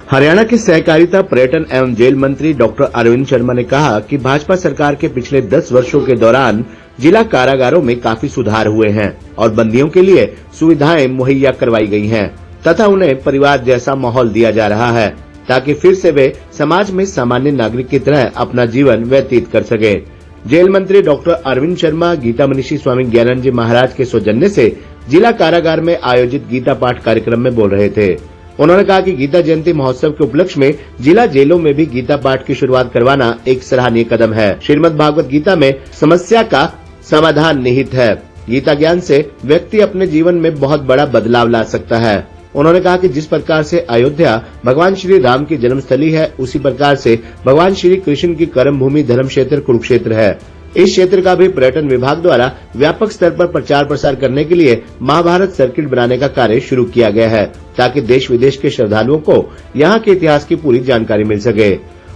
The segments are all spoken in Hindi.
हरियाणा के सहकारिता, पर्यटन एवं जेल मंत्री डॉक्टर अरविंद शर्मा ने कहा कि भाजपा सरकार के पिछले 10 वर्षों के दौरान जिला कारागारों में काफी सुधार हुए हैं और बंदियों के लिए सुविधाएं मुहैया करवाई गई हैं तथा उन्हें परिवार जैसा माहौल दिया जा रहा है ताकि फिर से वे समाज में सामान्य नागरिक की तरह अपना जीवन व्यतीत कर सके। जेल मंत्री डॉक्टर अरविंद शर्मा गीता मनीषी स्वामी ज्ञानानंद जी महाराज के सौजन्य से जिला कारागार में आयोजित गीता पाठ कार्यक्रम में बोल रहे थे। उन्होंने कहा कि गीता जयंती महोत्सव के उपलक्ष्य में जिला जेलों में भी गीता पाठ की शुरुआत करवाना एक सराहनीय कदम है। श्रीमद् भागवत गीता में समस्या का समाधान निहित है। गीता ज्ञान से व्यक्ति अपने जीवन में बहुत बड़ा बदलाव ला सकता है। उन्होंने कहा कि जिस प्रकार से अयोध्या भगवान श्री राम की जन्मस्थली है, उसी प्रकार से भगवान श्री कृष्ण की कर्म भूमि धर्म क्षेत्र कुरुक्षेत्र है। इस क्षेत्र का भी पर्यटन विभाग द्वारा व्यापक स्तर पर प्रचार प्रसार करने के लिए महाभारत सर्किट बनाने का कार्य शुरू किया गया है ताकि देश विदेश के श्रद्धालुओं को यहाँ के इतिहास की पूरी जानकारी मिल सके।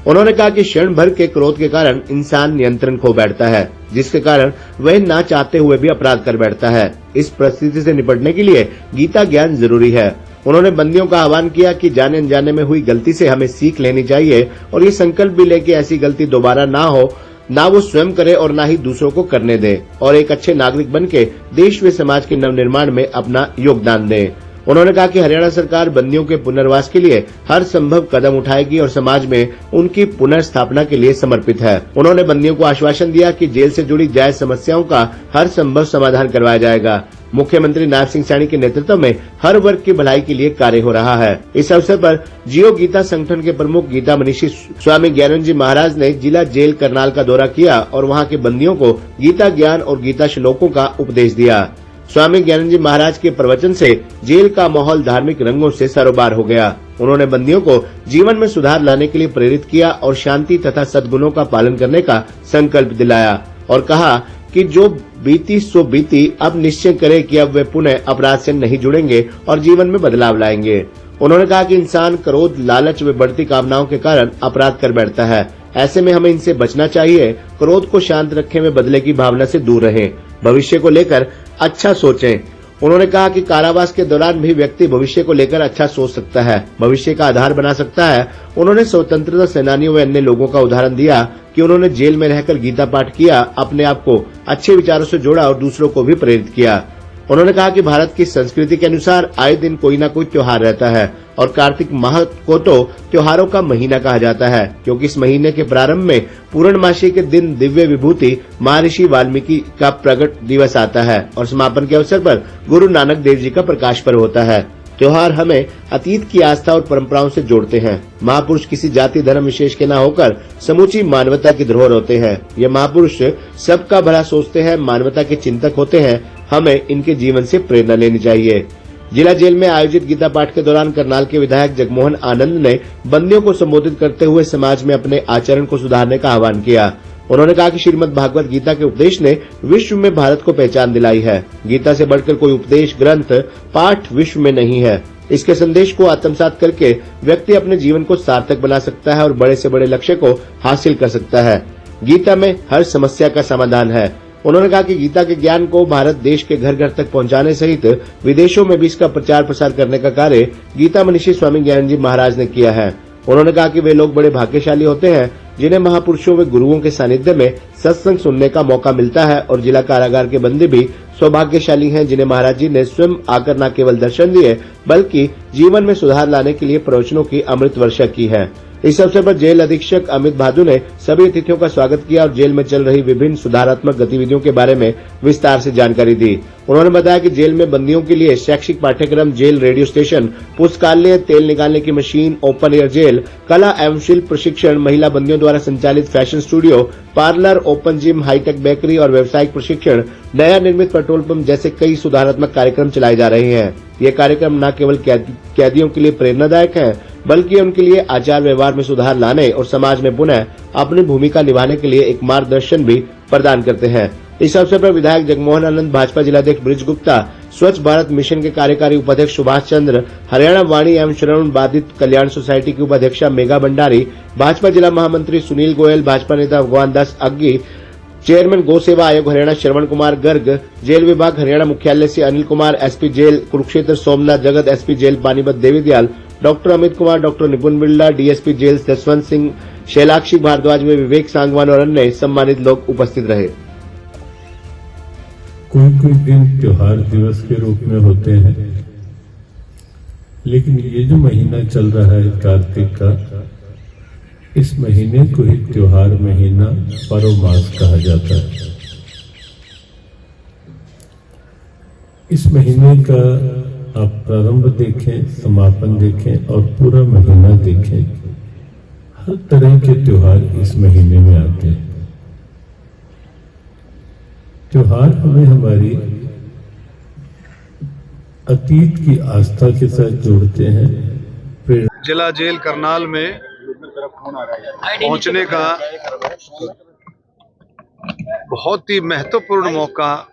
उन्होंने कहा कि क्षण भर के क्रोध के कारण इंसान नियंत्रण खो बैठता है, जिसके कारण वह ना चाहते हुए भी अपराध कर बैठता है। इस परिस्थिति से निपटने के लिए गीता ज्ञान जरूरी है। उन्होंने बंदियों का आह्वान किया कि जाने अनजाने में हुई गलती से हमें सीख लेनी चाहिए और ये संकल्प भी ले कि ऐसी गलती दोबारा ना हो, ना वो स्वयं करे और ना ही दूसरों को करने दे और एक अच्छे नागरिक बनके देश व समाज के नवनिर्माण में अपना योगदान दे। उन्होंने कहा कि हरियाणा सरकार बंदियों के पुनर्वास के लिए हर संभव कदम उठाएगी और समाज में उनकी पुनर्स्थापना के लिए समर्पित है। उन्होंने बंदियों को आश्वासन दिया कि जेल से जुड़ी जायज समस्याओं का हर संभव समाधान करवाया जाएगा। मुख्यमंत्री नायब सिंह सैनी के नेतृत्व में हर वर्ग की भलाई के लिए कार्य हो रहा है। इस अवसर पर जियो गीता संगठन के प्रमुख गीता मनीषी स्वामी ज्ञानानंद जी महाराज ने जिला जेल करनाल का दौरा किया और वहां के बंदियों को गीता ज्ञान और गीता श्लोकों का उपदेश दिया। स्वामी ज्ञानानंद जी महाराज के प्रवचन से जेल का माहौल धार्मिक रंगों से सरोबार हो गया। उन्होंने बंदियों को जीवन में सुधार लाने के लिए प्रेरित किया और शांति तथा सद्गुणों का पालन करने का संकल्प दिलाया और कहा कि जो बीती सो बीती, अब निश्चय करे कि अब वे पुनः अपराध से नहीं जुड़ेंगे और जीवन में बदलाव लाएंगे। उन्होंने कहा कि इंसान क्रोध, लालच व बढ़ती कामनाओं के कारण अपराध कर बैठता है। ऐसे में हमें इनसे बचना चाहिए। क्रोध को शांत रखें व बदले की भावना से दूर रहें। भविष्य को लेकर अच्छा सोचें। उन्होंने कहा कि कारावास के दौरान भी व्यक्ति भविष्य को लेकर अच्छा सोच सकता है, भविष्य का आधार बना सकता है। उन्होंने स्वतंत्रता सेनानियों व अन्य लोगों का उदाहरण दिया कि उन्होंने जेल में रहकर गीता पाठ किया, अपने आप को अच्छे विचारों से जोड़ा और दूसरों को भी प्रेरित किया। उन्होंने कहा कि भारत की संस्कृति के अनुसार आए दिन कोई न कोई त्योहार रहता है और कार्तिक माह को तो त्योहारों का महीना कहा जाता है, क्योंकि इस महीने के प्रारंभ में पूर्णमासी के दिन दिव्य विभूति महर्षि वाल्मीकि का प्रकट दिवस आता है और समापन के अवसर पर गुरु नानक देव जी का प्रकाश पर्व होता है। त्योहार हमें अतीत की आस्था और परंपराओं से जोड़ते हैं। महापुरुष किसी जाति धर्म विशेष के न होकर समूची मानवता की धरोहर होते हैं। ये महापुरुष सबका भला सोचते हैं, मानवता के चिंतक होते हैं। हमें इनके जीवन से प्रेरणा लेनी चाहिए। जिला जेल में आयोजित गीता पाठ के दौरान करनाल के विधायक जगमोहन आनंद ने बंदियों को संबोधित करते हुए समाज में अपने आचरण को सुधारने का आह्वान किया। उन्होंने कहा कि श्रीमद् भागवत गीता के उपदेश ने विश्व में भारत को पहचान दिलाई है। गीता से बढ़कर कोई उपदेश, ग्रंथ, पाठ विश्व में नहीं है। इसके संदेश को आत्मसात करके व्यक्ति अपने जीवन को सार्थक बना सकता है और बड़े से बड़े लक्ष्य को हासिल कर सकता है। गीता में हर समस्या का समाधान है। उन्होंने कहा कि गीता के ज्ञान को भारत देश के घर घर तक पहुंचाने सहित विदेशों में भी इसका प्रचार प्रसार करने का कार्य गीता मनीषी स्वामी ज्ञानानंद जी महाराज ने किया है। उन्होंने कहा कि वे लोग बड़े भाग्यशाली होते हैं जिन्हें महापुरुषों व गुरुओं के सानिध्य में सत्संग सुनने का मौका मिलता है और जिला कारागार के बंदी भी सौभाग्यशाली हैं जिन्हें महाराज जी ने स्वयं आकर न केवल दर्शन दिए बल्कि जीवन में सुधार लाने के लिए प्रवचनों की अमृत वर्षा की है। इस अवसर पर जेल अधीक्षक अमित भादु ने सभी अतिथियों का स्वागत किया और जेल में चल रही विभिन्न सुधारात्मक गतिविधियों के बारे में विस्तार से जानकारी दी। उन्होंने बताया कि जेल में बंदियों के लिए शैक्षिक पाठ्यक्रम, जेल रेडियो स्टेशन, पुस्तकालय, तेल निकालने की मशीन, ओपन एयर जेल, कला एवं शिल्प प्रशिक्षण, महिला बंदियों द्वारा संचालित fashion studio, parlour, open gym, hitech bakery और व्यावसायिक प्रशिक्षण, नया निर्मित पेट्रोल पंप जैसे कई सुधारात्मक कार्यक्रम चलाए जा रहे हैं। ये कार्यक्रम न केवल कैदियों के लिए प्रेरणादायक है बल्कि उनके लिए आचार व्यवहार में सुधार लाने और समाज में पुनः अपनी भूमिका निभाने के लिए एक मार्गदर्शन भी प्रदान करते हैं। इस अवसर पर विधायक जगमोहन आनंद, भाजपा जिलाध्यक्ष ब्रिज गुप्ता, स्वच्छ भारत मिशन के कार्यकारी उपाध्यक्ष सुभाष चंद्र, हरियाणा वाणी एवं श्रवण बाधित कल्याण सोसाइटी की उपाध्यक्षा मेघा भंडारी, भाजपा जिला महामंत्री सुनील गोयल, भाजपा नेता भगवान दास अग्गी, चेयरमैन गौ सेवा आयोग हरियाणा श्रवण कुमार गर्ग, जेल विभाग हरियाणा मुख्यालय से अनिल कुमार, एसपी जेल कुरुक्षेत्र सोमनाथ जगत, एसपी जेल पानीपत देवी दयाल, डॉक्टर अमित कुमार, डॉक्टर निपुण बिरला, डीएसपी जेल जसवंत सिंह, शैलाक्षी भारद्वाज में विवेक सांगवान और अन्य सम्मानित लोग उपस्थित रहे। कोई दिन त्योहार दिवस के रूप में होते हैं, लेकिन ये जो महीना चल रहा है कार्तिक का, इस महीने को ही त्योहार महीना पर्व मास कहा जाता है। इस महीने का आप प्रारंभ देखें, समापन देखें और पूरा महीना देखें, हर तरह के त्योहार इस महीने में आते हैं। त्योहार हमें हमारी अतीत की आस्था के साथ जोड़ते हैं। जिला जेल करनाल में पहुंचने का बहुत ही महत्वपूर्ण मौका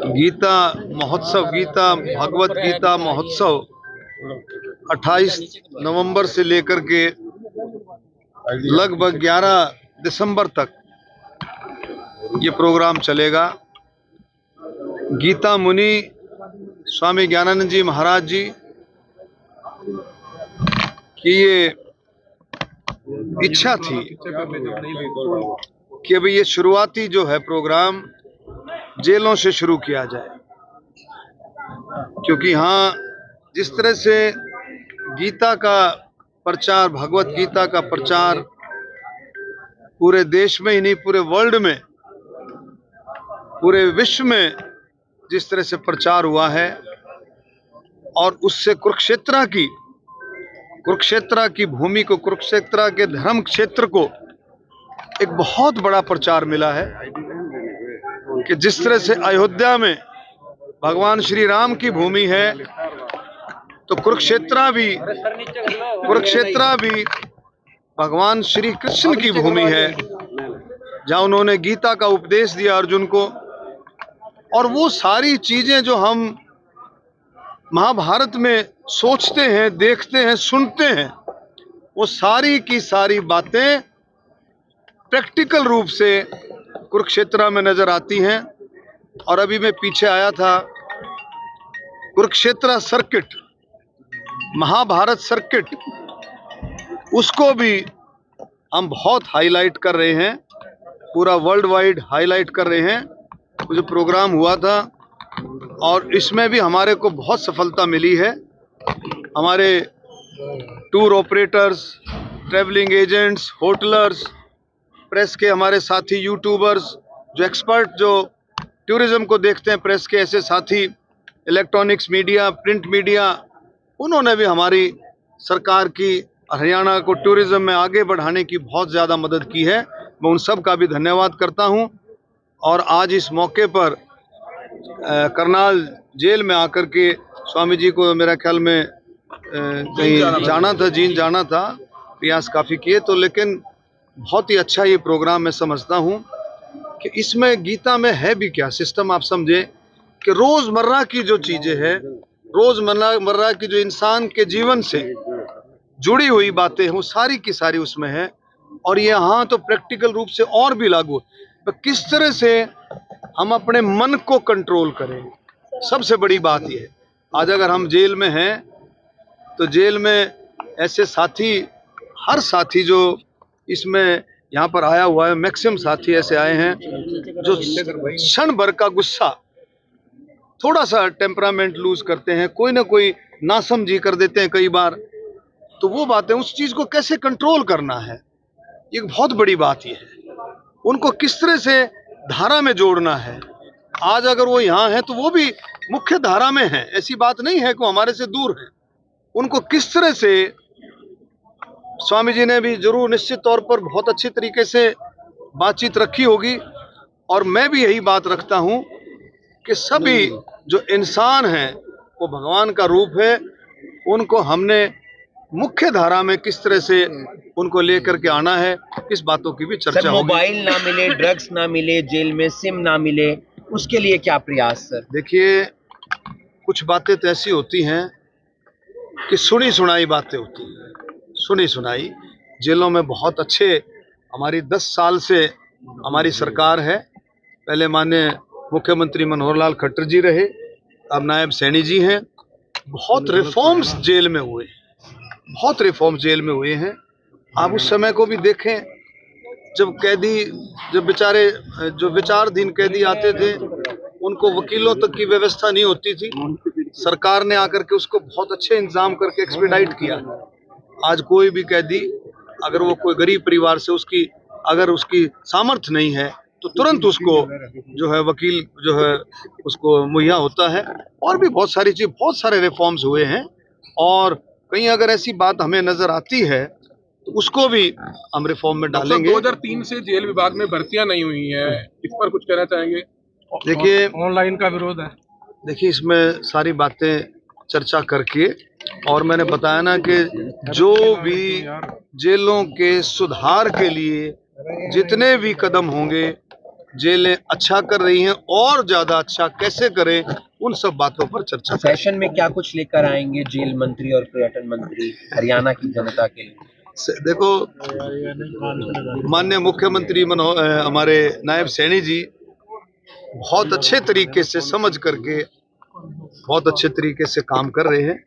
गीता महोत्सव, गीता भगवत गीता महोत्सव 28 नवंबर से लेकर के लगभग 11 दिसंबर तक ये प्रोग्राम चलेगा। गीता मुनि स्वामी ज्ञानानंद जी महाराज जी की ये इच्छा थी कि अभी ये शुरुआती जो है प्रोग्राम जेलों से शुरू किया जाए, क्योंकि यहाँ जिस तरह से गीता का प्रचार, भगवत गीता का प्रचार पूरे देश में ही नहीं पूरे वर्ल्ड में, पूरे विश्व में जिस तरह से प्रचार हुआ है, और उससे कुरुक्षेत्र की भूमि को, कुरुक्षेत्र के धर्म क्षेत्र को एक बहुत बड़ा प्रचार मिला है कि जिस तरह से अयोध्या में भगवान श्री राम की भूमि है, तो कुरुक्षेत्र भी भगवान श्री कृष्ण की भूमि है, जहाँ उन्होंने गीता का उपदेश दिया अर्जुन को। और वो सारी चीजें जो हम महाभारत में सोचते हैं, देखते हैं, सुनते हैं, वो सारी की सारी बातें प्रैक्टिकल रूप से कुरुक्षेत्र में नजर आती हैं। और अभी मैं पीछे आया था, कुरुक्षेत्र सर्किट, महाभारत सर्किट, उसको भी हम बहुत हाईलाइट कर रहे हैं, पूरा वर्ल्ड वाइड हाईलाइट कर रहे हैं। जो प्रोग्राम हुआ था, और इसमें भी हमारे को बहुत सफलता मिली है। हमारे tour operators, travelling agents, hoteliers, press के हमारे साथी, यूट्यूबर्स, जो एक्सपर्ट जो टूरिज्म को देखते हैं, प्रेस के ऐसे साथी, इलेक्ट्रॉनिक्स मीडिया, प्रिंट मीडिया, उन्होंने भी हमारी सरकार की हरियाणा को टूरिज्म में आगे बढ़ाने की बहुत ज़्यादा मदद की है। मैं उन सब का भी धन्यवाद करता हूं। और आज इस मौके पर करनाल जेल में आकर के स्वामी जी को मेरा ख्याल में कहीं जाना था, जींद जाना था, प्रयास काफ़ी किए तो, लेकिन बहुत ही अच्छा ये प्रोग्राम मैं समझता हूँ कि इसमें गीता में है भी क्या सिस्टम। आप समझे कि रोज़मर्रा की जो चीज़ें हैं, रोज़मर्रा की जो इंसान के जीवन से जुड़ी हुई बातें हैं, वो सारी की सारी उसमें है। और ये यहाँ तो प्रैक्टिकल रूप से और भी लागू, तो किस तरह से हम अपने मन को कंट्रोल करें, सबसे बड़ी बात ये है। आज अगर हम जेल में हैं, तो जेल में ऐसे साथी, हर साथी जो इसमें यहाँ पर आया हुआ है, मैक्सिमम साथी ऐसे आए हैं जो क्षण भर का गुस्सा, थोड़ा सा टेम्परामेंट लूज करते हैं, कोई ना कोई नासमझी कर देते हैं कई बार। तो वो बातें, उस चीज़ को कैसे कंट्रोल करना है, ये बहुत बड़ी बात ये है। उनको किस तरह से धारा में जोड़ना है। आज अगर वो यहाँ है तो वो भी मुख्य धारा में है, ऐसी बात नहीं है कि वो हमारे से दूर है। उनको किस तरह से, स्वामी जी ने भी जरूर निश्चित तौर पर बहुत अच्छी तरीके से बातचीत रखी होगी, और मैं भी यही बात रखता हूँ कि सभी जो इंसान हैं वो भगवान का रूप है। उनको हमने मुख्य धारा में किस तरह से उनको लेकर के आना है, इस बातों की भी चर्चा होगी। मोबाइल ना मिले, ड्रग्स ना मिले, जेल में सिम ना मिले, उसके लिए क्या प्रयास सर? देखिए, कुछ बातें तो ऐसी होती हैं कि सुनी सुनाई बातें होती हैं, सुनी सुनाई। जेलों में बहुत अच्छे, हमारी 10 साल से हमारी सरकार है। पहले माननीय मुख्यमंत्री मनोहर लाल खट्टर जी रहे, अब नायब सैनी जी हैं। बहुत रिफॉर्म्स जेल में हुए, बहुत रिफॉर्म जेल में हुए हैं। आप उस समय को भी देखें जब कैदी, जब बेचारे जो विचाराधीन कैदी आते थे उनको वकीलों तक की व्यवस्था नहीं होती थी, सरकार ने आकर के उसको बहुत अच्छे इंतजाम करके एक्सपीडाइट किया। आज कोई भी कैदी अगर वो कोई गरीब परिवार से अगर उसकी सामर्थ्य नहीं है तो तुरंत उसको जो है वकील जो है उसको मुहैया होता है। और भी बहुत सारी चीज, बहुत सारे रिफॉर्म्स हुए हैं और कहीं अगर ऐसी बात हमें नजर आती है तो उसको भी हम रिफॉर्म में डालेंगे। 2003 से जेल विभाग में भर्तियां नहीं हुई हैं, इस पर कुछ कहना चाहेंगे? देखिए, ऑनलाइन का विरोध है। देखिए इसमें सारी बातें चर्चा करके, और मैंने बताया ना कि जो भी जेलों के सुधार के लिए जितने भी कदम होंगे, जेलें अच्छा कर रही हैं और ज्यादा अच्छा कैसे करें, उन सब बातों पर चर्चा करें। सेशन में क्या कुछ लेकर आएंगे जेल मंत्री और पर्यटन मंत्री हरियाणा की जनता के लिए? देखो, माननीय मुख्यमंत्री हमारे नायब सैनी जी बहुत अच्छे तरीके से समझ करके बहुत अच्छे तरीके से काम कर रहे हैं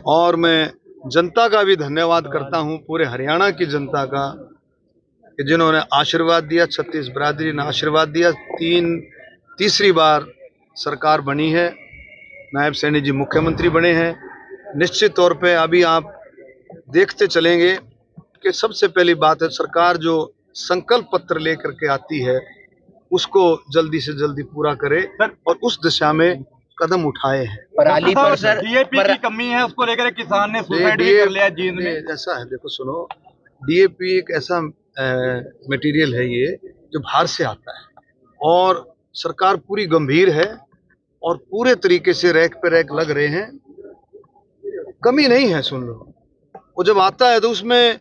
और मैं जनता का भी धन्यवाद करता हूं, पूरे हरियाणा की जनता का, कि जिन्होंने आशीर्वाद दिया, 36 बिरादरी ने आशीर्वाद दिया। तीसरी बार सरकार बनी है, नायब सैनी जी मुख्यमंत्री बने हैं। निश्चित तौर पे अभी आप देखते चलेंगे कि सबसे पहली बात है, सरकार जो संकल्प पत्र लेकर के आती है उसको जल्दी से जल्दी पूरा करे और उस दिशा में कदम उठाए हैं। पराली पर सर डीएपी की कमी है, उसको लेकर किसान ने सुसाइड भी कर लिया जींद में। ऐसा है, देखो सुनो, डीएपी एक ऐसा मटेरियल है ये जो बाहर से आता है और सरकार पूरी गंभीर है और पूरे तरीके से रैक पे रैक लग रहे हैं, कमी नहीं है। सुन लो, वो जब आता है तो उसमें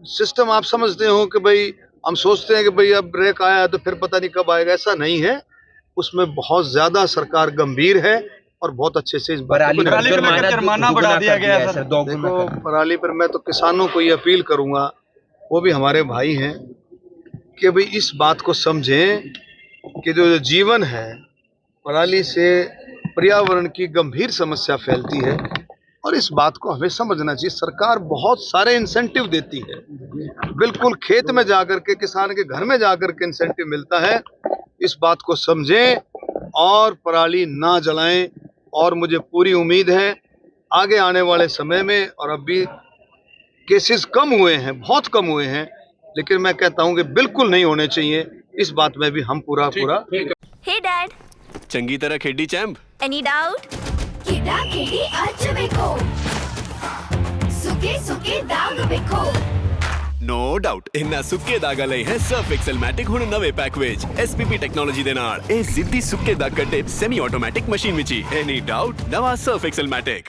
सिस्टम आप समझते हो कि भाई, हम सोचते हैं कि भाई अब रैक आया है तो फिर पता नहीं कब आएगा, ऐसा नहीं है। उसमें बहुत ज्यादा सरकार गंभीर है और बहुत अच्छे से इस पराली पर जुर्माना बढ़ा दिया गया है सर। देखो, पराली पर मैं तो किसानों को ये अपील करूंगा, वो भी हमारे भाई हैं, कि भाई इस बात को समझें कि जो जीवन है, पराली से पर्यावरण की गंभीर समस्या फैलती है और इस बात को हमें समझना चाहिए। सरकार बहुत सारे इंसेंटिव देती है, बिल्कुल खेत में जाकर के, किसान के घर में जाकर के इंसेंटिव मिलता है। इस बात को समझें और पराली ना जलाएं। और मुझे पूरी उम्मीद है आगे आने वाले समय में, और अब भी केसेस कम हुए हैं, बहुत कम हुए हैं, लेकिन मैं कहता हूं कि बिल्कुल नहीं होने चाहिए। इस बात में भी हम पूरा हे डैड, चंगी तरह खेडी चैंप। Any doubt? किदा किडी अज बेको सुके सुके दाग बेको नो डाउट इन्ना सुक्के दागा लई है सर्फ एक्सेलमैटिक हुण नवे पैक विच एसपीपी टेक्नोलॉजी दे नाल ए जिद्दी सुक्के दाग कटे semi automatic machine which he any doubt नवा सर्फ एक्सेलमैटिक।